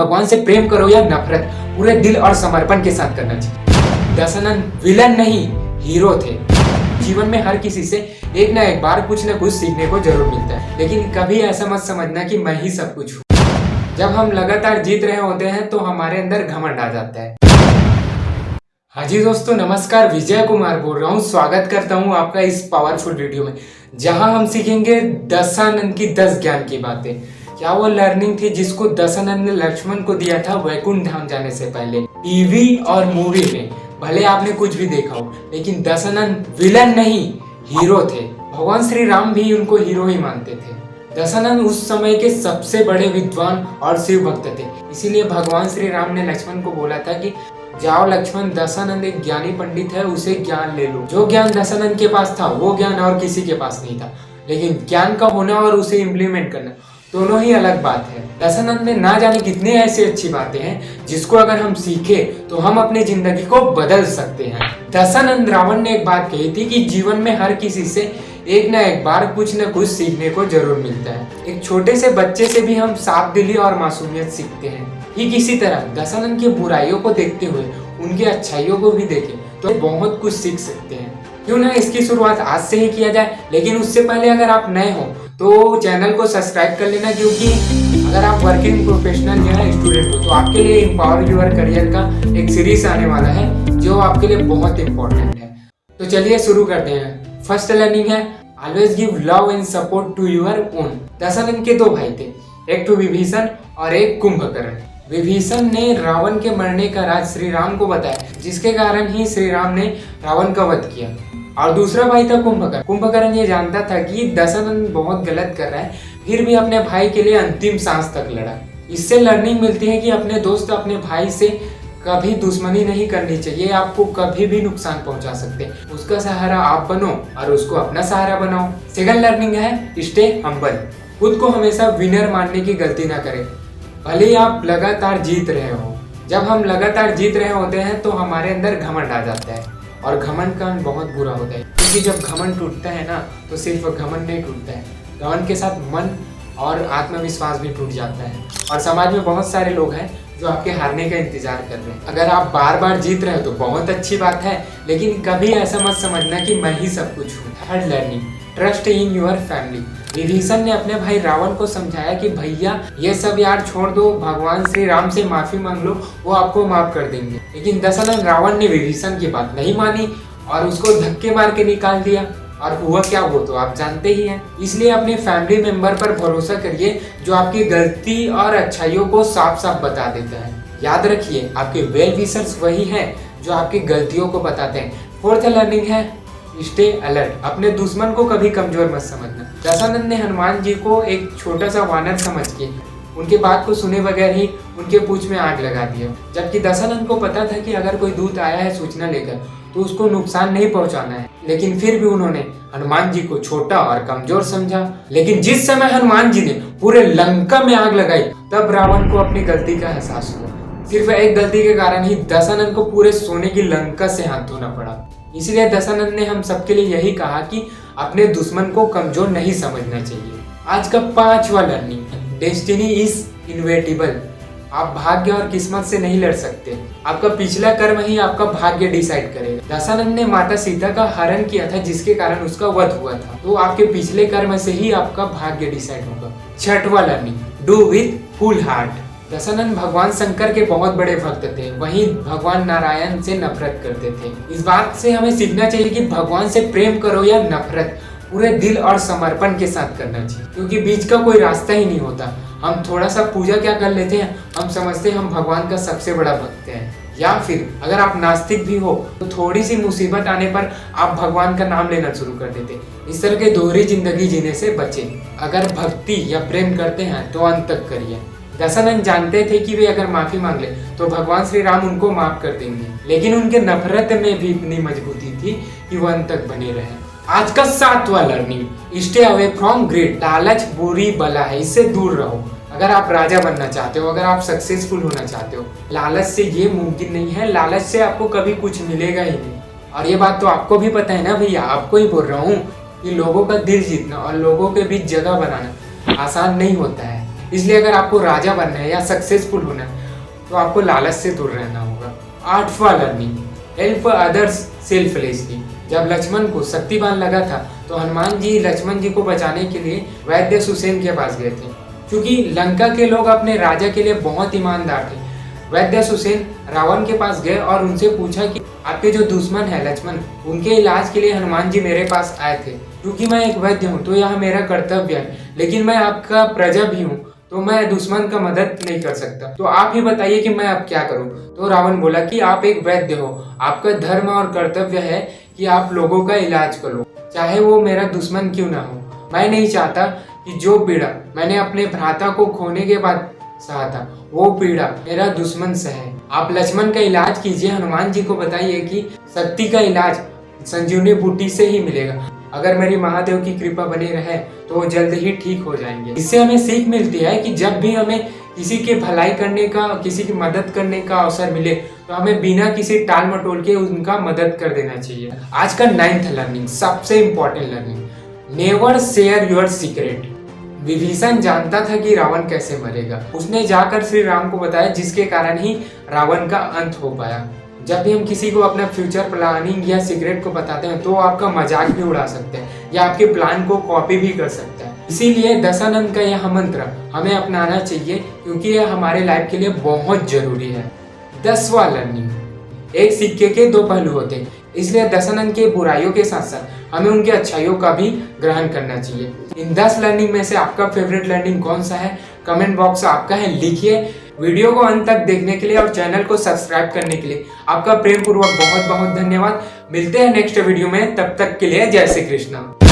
भगवान से प्रेम करो या नफरत, पूरे दिल और समर्पण के साथ करना चाहिए। दशानन विलन नहीं, हीरो थे। जीवन में हर किसी से एक ना एक बार कुछ न कुछ सीखने को जरूर मिलता है, लेकिन कभी ऐसा मत समझना कि मैं ही सब कुछ हूँ। जब हम लगातार जीत रहे होते हैं तो हमारे अंदर घमंड आ जाता है। हाँ जी दोस्तों, नमस्कार। विजय कुमार बोल रहा हूँ। स्वागत करता हूँ आपका इस पावरफुल वीडियो में, जहाँ हम सीखेंगे दशानन की 10 ज्ञान की बातें। क्या वो लर्निंग थी जिसको दशानन ने लक्ष्मण को दिया था वैकुंठ धाम जाने से पहले। टीवी और मूवी में भले आपने कुछ भी देखा हो, लेकिन दशानन विलन नहीं, हीरो थे। भगवान श्री राम भी उनको हीरो ही मानते थे। दशानन उस समय के सबसे बड़े विद्वान और शिव भक्त थे। इसीलिए भगवान श्री राम ने लक्ष्मण को बोला था कि जाओ लक्ष्मण, दशानन एक ज्ञानी पंडित है, उसे ज्ञान ले लो। जो ज्ञान दशानन के पास था वो ज्ञान और किसी के पास नहीं था, लेकिन ज्ञान का होना और उसे इम्प्लीमेंट करना दोनों ही अलग बात है। दशानन में ना जाने कितनी ऐसी अच्छी बातें हैं जिसको अगर हम सीखे तो हम अपनी जिंदगी को बदल सकते हैं। दशानन रावण ने एक बात कही थी कि जीवन में हर किसी से एक ना एक बार कुछ न कुछ सीखने को जरूर मिलता है। एक छोटे से बच्चे से भी हम साफ दिली और मासूमियत सीखते हैं। ठीक इसी तरह दशानन की बुराइयों को देखते हुए उनकी अच्छाइयों को भी देखें तो बहुत कुछ सीख सकते हैं। क्यों ना इसकी शुरुआत आज से ही किया जाए। लेकिन उससे पहले अगर आप नए हो तो चैनल को सब्सक्राइब कर लेना, क्योंकि अगर आप वर्किंग प्रोफेशनल या स्टूडेंट हो तो आपके लिए एम्पावर योर करियर का एक सीरीज आने वाला है जो आपके लिए बहुत इंपॉर्टेंट है। तो चलिए शुरू करते हैं। फर्स्ट लर्निंग है, always give love and support to your own. Dashanan के 2 भाई थे, एक तो विभीषण और एक कुंभकर्ण। विभीषण ने रावण के मरने का राज श्री राम को बताया, जिसके कारण ही श्री राम ने रावण का वध किया। और दूसरा भाई था कुंभकर्ण। कुंभकर्ण ये जानता था कि दशानन बहुत गलत कर रहा है, फिर भी अपने भाई के लिए अंतिम सांस तक लड़ा। इससे लर्निंग मिलती है कि अपने दोस्त अपने भाई से कभी दुश्मनी नहीं करनी चाहिए। आपको कभी भी नुकसान पहुंचा सकते हैं। उसका सहारा आप बनो और उसको अपना सहारा बनाओ। सेकंड लर्निंग है, स्टे हम्बल। खुद को हमेशा विनर मानने की गलती ना करें, भले ही आप लगातार जीत रहे हो। जब हम लगातार जीत रहे होते हैं तो हमारे अंदर घमंड आ जाता है, और घमंड का बहुत बुरा होता है। क्योंकि जब घमंड टूटता है ना तो सिर्फ घमंड नहीं टूटता है, घमंड के साथ मन और आत्मविश्वास भी टूट जाता है। और समाज में बहुत सारे लोग हैं जो आपके हारने का इंतजार कर रहे हैं। अगर आप बार बार जीत रहे हो तो बहुत अच्छी बात है, लेकिन कभी ऐसा मत समझना कि मैं ही सब कुछ हूँ। Third learning, trust in your family. Vibhishan ने अपने भाई रावण को समझाया कि भैया ये सब यार छोड़ दो, भगवान श्री राम से माफी मांग लो, वो आपको माफ कर देंगे। लेकिन दशानन रावण ने विभीषण की बात नहीं मानी और उसको धक्के मार के निकाल दिया। और हुआ क्या वो तो आप जानते ही हैं। इसलिए अपने फैमिली मेंबर पर भरोसा करिए जो आपकी गलती और अच्छाइयों को साफ साफ बता देता है। याद रखिए, आपके वेल विशर्स वही हैं जो आपकी गलतियों को बताते हैं। फोर्थ लर्निंग है, स्टे अलर्ट। अपने दुश्मन को कभी कमजोर मत समझना। दशानन ने हनुमान जी को एक छोटा सा वानर समझ के उनके बात को सुने बगैर ही उनके पूंछ में आग लगा दिया। जबकि दशानन को पता था कि अगर कोई दूत आया है सूचना लेकर तो उसको नुकसान नहीं पहुंचाना है, लेकिन फिर भी उन्होंने हनुमान जी को छोटा और कमजोर समझा। लेकिन जिस समय हनुमान जी ने पूरे लंका में आग लगाई तब रावण को अपनी गलती का एहसास हुआ। सिर्फ एक गलती के कारण ही दशानन को पूरे सोने की लंका से हाथ धोना पड़ा। इसीलिए दशानन ने हम सबके लिए यही कहा कि अपने दुश्मन को कमजोर नहीं समझना चाहिए। आज का 5वां लर्निंग, डेस्टिनी इज इनवेटिबल। आप भाग्य और किस्मत से नहीं लड़ सकते, आपका पिछला कर्म ही आपका भाग्य डिसाइड करेगा। दशानन ने माता सीता का हरण किया था, जिसके कारण उसका वध हुआ था, तो आपके पिछले कर्म से ही आपका भाग्य डिसाइड होगा। 6वां learning, do with full heart. Dashanan भगवान शंकर के बहुत बड़े भक्त थे, वहीं भगवान नारायण से नफरत करते थे। इस बात से हमें सीखना चाहिए कि भगवान से प्रेम करो या नफरत, पूरे दिल और समर्पण के साथ करना चाहिए, क्योंकि बीच का कोई रास्ता ही नहीं होता। हम थोड़ा सा पूजा क्या कर लेते हैं, हम समझते हैं हम भगवान का सबसे बड़ा भक्त हैं। या फिर अगर आप नास्तिक भी हो तो थोड़ी सी मुसीबत आने पर आप भगवान का नाम लेना शुरू कर देते। इस तरह के दोहरी जिंदगी जीने से बचें। अगर भक्ति या प्रेम करते हैं तो अंत तक करिए। दशानन जानते थे कि वे अगर माफी मांग ले तो भगवान श्री राम उनको माफ कर देंगे, लेकिन उनके नफरत में भी इतनी मजबूती थी कि वो अंत तक बने रहे। आज का 7वां learning, stay away from greed. लालच बुरी बला है, इससे दूर रहो। अगर आप राजा बनना चाहते हो, अगर आप सक्सेसफुल होना चाहते हो, लालच से ये मुमकिन नहीं है। लालच से आपको कभी कुछ मिलेगा ही नहीं। और ये बात तो आपको भी पता है ना भैया, आपको ही बोल रहा हूँ कि लोगों का दिल जीतना और लोगों के बीच जगह बनाना आसान नहीं होता है। इसलिए अगर आपको राजा बनना है या सक्सेसफुल होना है तो आपको लालच से दूर रहना होगा। 8वां लर्निंग, हेल्प अदर्स सेल्फलेसली। जब लक्ष्मण को शक्तिबाण लगा था तो हनुमान जी लक्ष्मण जी को बचाने के लिए वैद्य सुसेन के पास गए थे। क्योंकि लंका के लोग अपने राजा के लिए बहुत ईमानदार थे, वैद्य सुसेन रावण के पास गए और उनसे पूछा कि आपके जो दुश्मन है लक्ष्मण, उनके इलाज के लिए हनुमान जी मेरे पास आए थे। क्योंकि मैं एक वैद्य हूँ तो यह मेरा कर्तव्य है, लेकिन मैं आपका प्रजा भी हूँ तो मैं दुश्मन का मदद नहीं कर सकता, तो आप ही बताइए कि मैं अब क्या करूं। तो रावण बोला कि आप एक वैद्य हो, आपका धर्म और कर्तव्य है कि आप लोगों का इलाज करो, चाहे वो मेरा दुश्मन क्यों ना हो। मैं नहीं चाहता कि जो पीड़ा मैंने अपने भ्राता को खोने के बाद सहा था वो पीड़ा मेरा दुश्मन सहे। आप लक्ष्मण का इलाज कीजिए, हनुमान जी को बताइए कि शक्ति का इलाज संजीवनी बूटी से ही मिलेगा। अगर मेरी महादेव की कृपा बनी रहे तो वो जल्द ही ठीक हो जाएंगे। इससे हमें सीख मिलती है कि जब भी हमें किसी की भलाई करने का, किसी की मदद करने का अवसर मिले तो हमें बिना किसी टाल मटोल के उनका मदद कर देना चाहिए। आज का 9th लर्निंग, सबसे important learning, never share your secret. Vibhishan जानता था कि रावण कैसे मरेगा, उसने जाकर श्री राम को बताया, जिसके कारण ही रावण का अंत हो पाया। जब भी हम किसी को अपना फ्यूचर प्लानिंग या सीक्रेट को बताते हैं तो आपका मजाक भी उड़ा सकते हैं या आपके प्लान को कॉपी भी कर सकते हैं। इसीलिए दशानंद का यह मंत्र हमें अपनाना चाहिए क्योंकि यह हमारे लाइफ के लिए बहुत जरूरी है। 10वां लर्निंग, एक सिक्के के 2 पहलू होते हैं, इसलिए दशानंद के बुराइयों के साथ साथ हमें उनके अच्छाइयों का भी ग्रहण करना चाहिए। इन 10 लर्निंग में से आपका फेवरेट लर्निंग कौन सा है? कमेंट बॉक्स आपका है, लिखिए। वीडियो को अंत तक देखने के लिए और चैनल को सब्सक्राइब करने के लिए आपका प्रेम पूर्वक बहुत बहुत धन्यवाद। मिलते हैं नेक्स्ट वीडियो में, तब तक के लिए जय श्री कृष्ण।